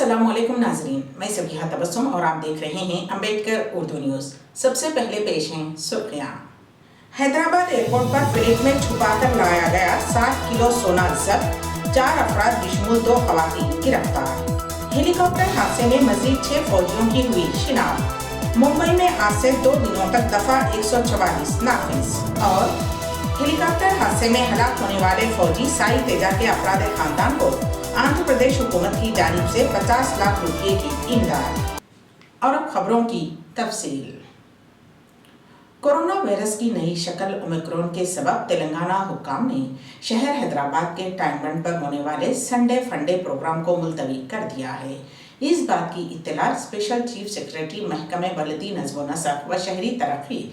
अस्सलाम वालेकुम नाजरीन, मैं सबिहा तबस्सुम और आप देख रहे हैं अम्बेडकर उर्दू न्यूज़। सबसे पहले पेश हैं सुर्खियाँ। हैदराबाद एयरपोर्ट पर प्लेट में छुपाकर लाया गया 60 किलो सोना जब्त, 4 अफराद बिशमूल 2 खवातीन गिरफ्तार। हेलीकॉप्टर हादसे में मजीद 6 फौजियों की हुई शिनाख्त। मुंबई में आज से 2 दिनों तक दफा 144 नाफिज। और हेलीकॉप्टर हादसे में हलाक होने वाले फौजी साई तेजा के अफराद खानदान को आंध्र प्रदेश हुकूमत की जानिब से 50 लाख रुपये की इमदाद। और अब खबरों की तफसील। कोरोना वायरस की नई शक्ल ओमिक्रॉन के सबब तेलंगाना हुक्काम ने शहर हैदराबाद के टाइम बंड पर होने वाले संडे फंडे प्रोग्राम को मुलतवी कर दिया है। इस बात की इत्तला स्पेशल चीफ सेक्रेटरी महकमे बलदी नज़्म नसक व शहरी तरक्की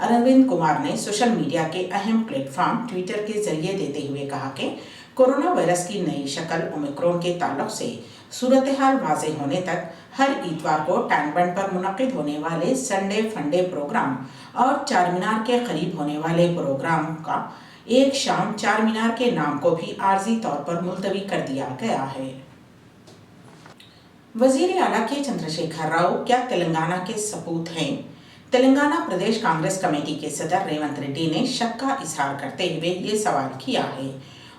अरविंद कुमार ने सोशल मीडिया के अहम प्लेटफॉर्म ट्विटर के जरिए देते हुए कहा कि कोरोना वायरस की नई शक्ल ओमिक्रॉन के ताल्लुक से सूरत हाल वाज़ेह होने तक हर इतवार को टैंक बंड पर मुनक़िद होने वाले संडे फंडे प्रोग्राम और चार मीनार के करीब होने वाले प्रोग्राम का एक शाम चार मीनार के नाम को भी आर्जी तौर पर मुलतवी कर दिया गया है। वजीर आला के चंद्रशेखर राव क्या तेलंगाना के सपूत हैं? तेलंगाना प्रदेश कांग्रेस कमेटी के सदर रेवंत रेड्डी ने शक का इजहार करते हुए ये सवाल किया है।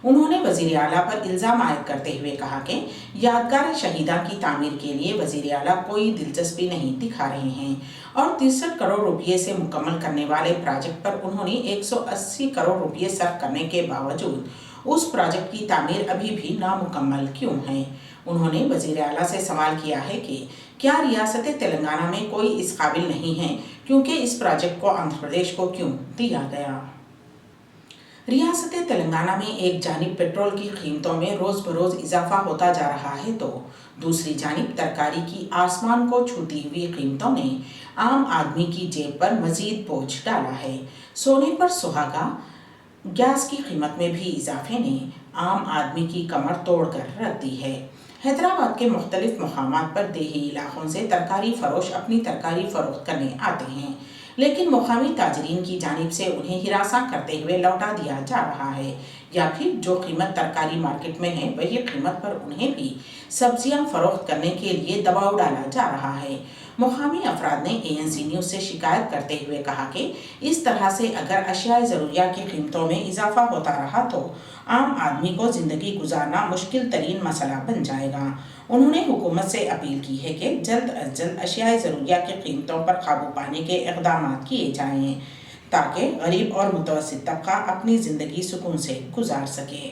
उन्होंने वजीर आला पर इल्ज़ाम आयद करते हुए कहा कि यादगार शहीदा की तामीर के लिए वजीर आला कोई दिलचस्पी नहीं दिखा रहे हैं और 63 करोड़ रुपये से मुकम्मल करने वाले प्रोजेक्ट पर उन्होंने 180 करोड़ रुपये सर्व करने के बावजूद उस प्रोजेक्ट की तामीर अभी भी नामुकम्मल क्यों है। उन्होंने वजीर आला से सवाल किया है कि क्या रियासत तेलंगाना में कोई इस काबिल नहीं है क्योंकि इस प्रोजेक्ट को आंध्र प्रदेश को क्यों दिया गया। रियासत तेलंगाना में एक जानिब पेट्रोल की कीमतों में रोज बरोज इजाफा होता जा रहा है तो दूसरी जानिब तरकारी की आसमान को छूती हुई कीमतों ने आम आदमी की जेब पर मजीद बोझ डाला है। सोने पर सुहागा, गैस की कीमत में भी इजाफे ने आम आदमी की कमर तोड़ कर रख दी है। हैदराबाद के मुख्तलिफ मकामात पर देही इलाकों से तरकारी फरोश अपनी तरकारी फरोख्त करने आते हैं, लेकिन मुकामी ताजरीन की जानिब से उन्हें हिरासा करते हुए लौटा दिया जा रहा है या फिर जो कीमत तरकारी मार्केट में है वही कीमत पर उन्हें भी सब्जियां फरोख्त करने के लिए दबाव डाला जा रहा है। मुकामी अफराद ने ANC न्यूज़ से शिकायत करते हुए कहा कि इस तरह से अगर अशियाए ज़रूरिया की कीमतों में इजाफा होता रहा तो आम आदमी को ज़िंदगी गुजारना मुश्किल तरीन मसला बन जाएगा। उन्होंने हुकूमत से अपील की है कि जल्द अज जल्द अशियाए ज़रूरिया की कीमतों पर काबू पाने के इक़दाम किए जाएँ ताकि गरीब और मुतवस्सित तबका अपनी ज़िंदगी सुकून से गुजार सके।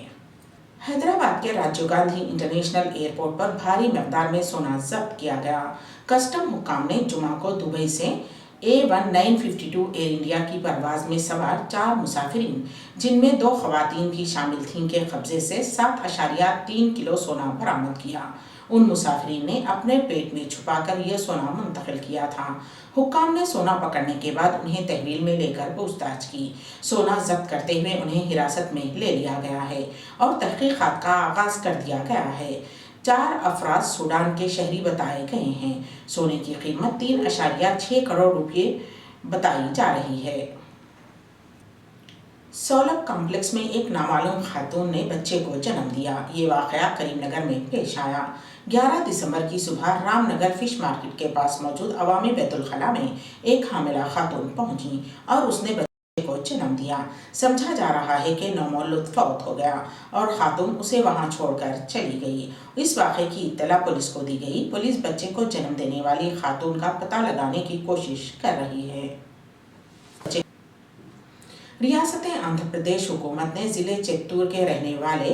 हैदराबाद के राजीव गांधी इंटरनेशनल एयरपोर्ट पर भारी मकदार में सोना जब्त किया गया। कस्टम हुक्काम ने जुमा को दुबई से A1952 एयर इंडिया की परवाज में सवार 4 मुसाफिरीन जिनमें 2 खवातीन भी शामिल थीं के कब्जे से 7.3 किलो सोना बरामद किया। उन मुसाफिरीन ने अपने पेट में छुपाकर यह सोना मुंतकिल किया था। हुक्काम ने सोना पकड़ने के बाद उन्हें तहवील में लेकर पूछताछ की। सोना जब्त करते हुए उन्हें हिरासत में ले लिया गया है और तहकीकात का आगाज कर दिया गया है। 4 अफराद सूडान के शहरी बताए गए हैं। सोने की कीमत 3.6 करोड़ रुपये बताई जा रही है। सोलक कॉम्प्लेक्स में एक नामालूम खातून ने बच्चे को जन्म दिया। ये वाक़या करीमनगर में पेश आया। 11 दिसंबर की सुबह रामनगर फिश मार्केट के पास मौजूद अवामी बैतुल खला में एक हामिला खातून पहुंची और उसने बच्चे को जन्म दिया। समझा जा रहा है कि नौमौलूद फौत हो गया और खातून उसे वहां छोड़कर चली गई। इस वाक़े की इत्तला पुलिस को दी गई। पुलिस बच्चे को जन्म देने वाली खातून का पता लगाने की कोशिश कर रही है। रियासत आंध्र प्रदेश हुकूमत ने ज़िले चित्तूर के रहने वाले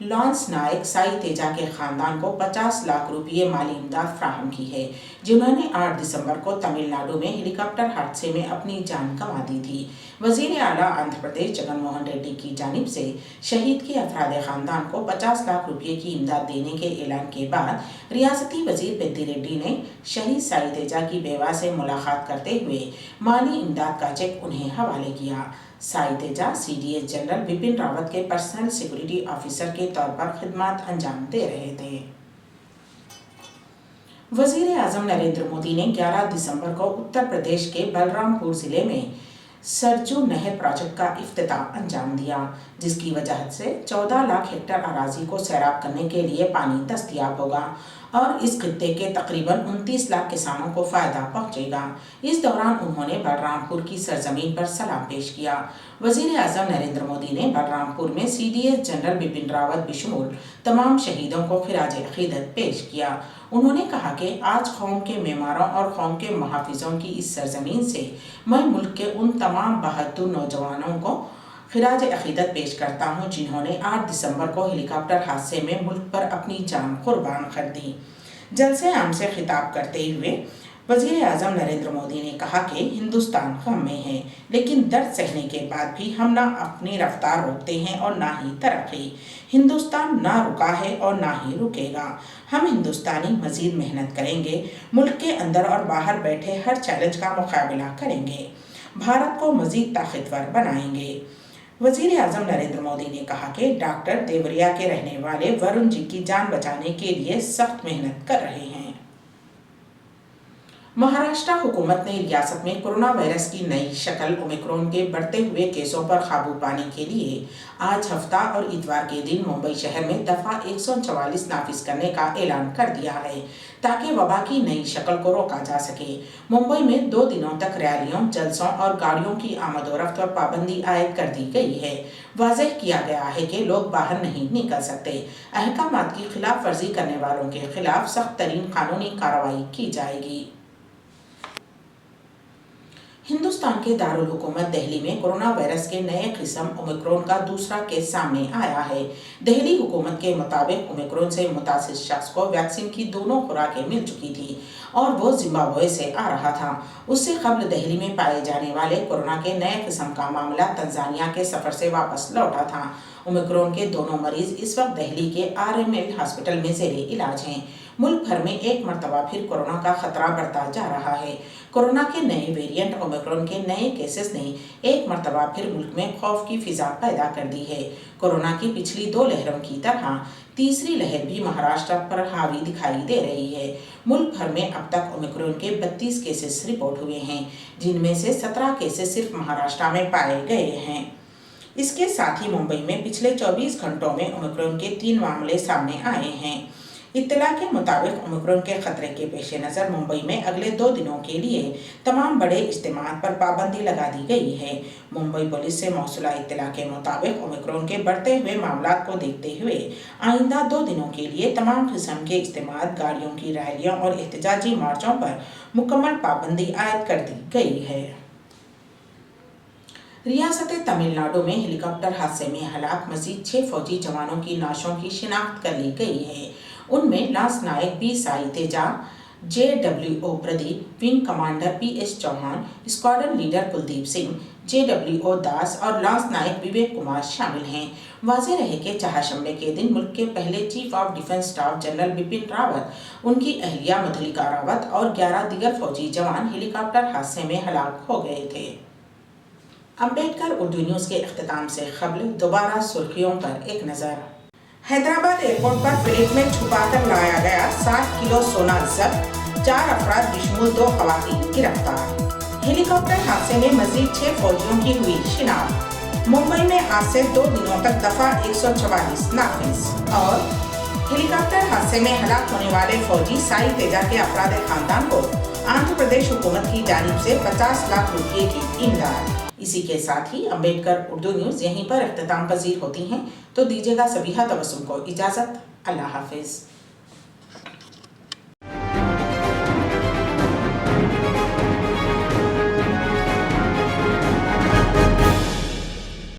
लॉन्स नायक साई तेजा के खानदान को 50 लाख रुपये माली इमदाद फ्राहम की है, जिन्होंने 8 दिसंबर को तमिलनाडु में हेलीकॉप्टर हादसे में अपनी जान गंवा दी थी। वजीर आला आंध्र प्रदेश जगन मोहन रेड्डी की जानिब से शहीद के अफराद खानदान को 50 लाख रुपये की इमदाद देने के ऐलान के बाद रियासती वजीर पेद्दी रेड्डी ने शहीद साई तेजा की बेवा से मुलाकात करते हुए माली इमदाद का चेक उन्हें हवाले किया। साई तेजा CDS जनरल बिपिन रावत के पर्सनल सिक्योरिटी ऑफिसर के तौर पर खिदमत अंजाम दे रहे थे। वजीर आजम नरेंद्र मोदी ने 11 दिसंबर को उत्तर प्रदेश के बलरामपुर जिले में सरजू नहर प्रोजेक्ट का इफ्तिताह अंजाम दिया, जिसकी वजह से 14 लाख हेक्टेयर अराजी को सैराब करने के लिए पानी दस्तयाब होगा और इस खित्ते के तकरीबन 29 लाख किसानों को फायदा पहुंचेगा। इस दौरान उन्होंने बलरामपुर की सरजमीन पर सलाम पेश किया। वजीर आजम नरेंद्र मोदी ने बलरामपुर में CDS जनरल बिपिन रावत बिशमूल तमाम शहीदों को खिराज अकीदत पेश किया। उन्होंने कहा कि आज कौम के मेमारों और कौम के मुहाफिजों की इस सरजमीन से मैं मुल्क के उन तमाम बहादुर नौजवानों को खिराज अकीदत पेश करता हूँ जिन्होंने 8 दिसंबर को हेलीकॉप्टर हादसे में मुल्क पर अपनी जान कुर्बान कर दी। जलसे आम से खिताब करते हुए वजीर आजम नरेंद्र मोदी ने कहा कि हिंदुस्तान गम में है, लेकिन दर्द सहने के बाद भी हम ना अपनी रफ्तार रोकते हैं और ना ही तरक्की। हिंदुस्तान ना रुका है और ना ही रुकेगा। हम हिंदुस्तानी मजीद मेहनत करेंगे, मुल्क के अंदर और बाहर बैठे हर चैलेंज का मुकाबला करेंगे, भारत को मजीद ताकतवर बनाएंगे। वजीर आजम नरेंद्र मोदी ने कहा कि डॉक्टर देवरिया के रहने वाले वरुण जी की जान बचाने के लिए सख्त मेहनत कर रहे हैं। महाराष्ट्र हुकूमत ने रियासत में कोरोना वायरस की नई शक्ल ओमिक्रॉन के बढ़ते हुए केसों पर काबू पाने के लिए आज हफ्ता और इतवार के दिन मुंबई शहर में दफा 144 नाफिज करने का ऐलान कर दिया है ताकि वबा की नई शक्ल को रोका जा सके। मुंबई में 2 दिनों तक रैलियों, जलसों और गाड़ियों की आमदोरफ्त पर पाबंदी आयद कर दी गई है। वाज़ेह किया गया है कि लोग बाहर नहीं निकल सकते। अहकामात की खिलाफ वर्जी करने वालों के खिलाफ सख्त तरीन कानूनी कार्रवाई की जाएगी। हिंदुस्तान के दारुल हुकूमत दिल्ली में कोरोना वायरस के नए किस्म ओमिक्रॉन का दूसरा केस सामने आया है। दिल्ली हुकूमत के मुताबिक ओमिक्रॉन से मुतासिर शख्स को वैक्सीन की दोनों खुराकें मिल चुकी थी और वो जिम्बाब्वे से आ रहा था। उससे कबल दिल्ली में पाए जाने वाले कोरोना के नए किस्म का मामला तंजानिया के सफर से वापस लौटा था। ओमिक्रॉन के दोनों मरीज इस वक्त दिल्ली के RML हॉस्पिटल में जेरे इलाज हैं। मुल्क भर में एक मरतबा फिर कोरोना का खतरा बढ़ता जा रहा है। कोरोना के नए वेरिएंट ओमिक्रॉन के नए केसेस ने एक मरतबा फिर मुल्क में खौफ की फिजा पैदा कर दी है। कोरोना की पिछली 2 लहरों की तरह तीसरी लहर भी महाराष्ट्र पर हावी दिखाई दे रही है। मुल्क भर में अब तक ओमिक्रॉन के 32 केसेस रिपोर्ट हुए हैं, जिनमें से 17 केसेस सिर्फ महाराष्ट्र में पाए गए हैं। इसके साथ ही मुंबई में पिछले 24 घंटों में ओमिक्रॉन के 3 मामले सामने आए हैं। इत्तला के मुताबिक ओमिक्रॉन के खतरे के पेश नज़र मुंबई में अगले 2 दिनों के लिए तमाम बड़े इज्तिमात पर पाबंदी लगा दी गई है। मुंबई पुलिस से मौसूला इत्तला के मुताबिक ओमिक्रॉन के बढ़ते हुए मामलात को देखते हुए आइंदा 2 दिनों के लिए तमाम किस्म के इज्तिमात, गाड़ियों की रैलियों और एहतजाजी मार्चों पर मुकम्मल पाबंदी आयद कर दी गई है। रियासत तमिलनाडु में हेलीकॉप्टर हादसे में हलाक मजीद 6 फौजी जवानों की लाशों की शिनाख्त कर ली गई है। उनमें lance naik B Sai Teja, JWO Pradeep, wing commander PS Chauhan, squadron leader Kuldeep Singh, JWO Das और लांस नायक विवेक कुमार शामिल हैं। वाज़ेह रहे कि चहारशंबे के दिन मुल्क के पहले chief of defence staff general Bipin Rawat, उनकी अहलिया मधुलिका रावत और 11 दीगर फौजी जवान हेलीकॉप्टर हादसे में हलाक हो गए थे। अम्बेडकर उर्दू न्यूज़ के इख्तिताम से कबल दोबारा सुर्खियों पर एक नज़र। हैदराबाद एयरपोर्ट पर फ्लाइट में छुपाकर लाया गया 60 किलो सोना जब्त, 4 अफराद बिशमूल 2 खवातीन गिरफ्तार। हेलीकॉप्टर हादसे में मजीद 6 फौजियों की हुई शिनाख्त। मुंबई में आज से 2 दिनों तक दफा 144 नाफिज। और हेलीकॉप्टर हादसे में हलाक होने वाले फौजी साई तेजा के अफराद खानदान को आंध्र प्रदेश हुकूमत की जानिब से 50 लाख रुपये की इमदाद। इसी के साथ ही अम्बेडकर उर्दू न्यूज़ यहीं पर इख्तिताम पजीर होती हैं, तो दीजिएगा सबीहा तबस्सुम को इजाज़त। अल्लाह हाफिज़।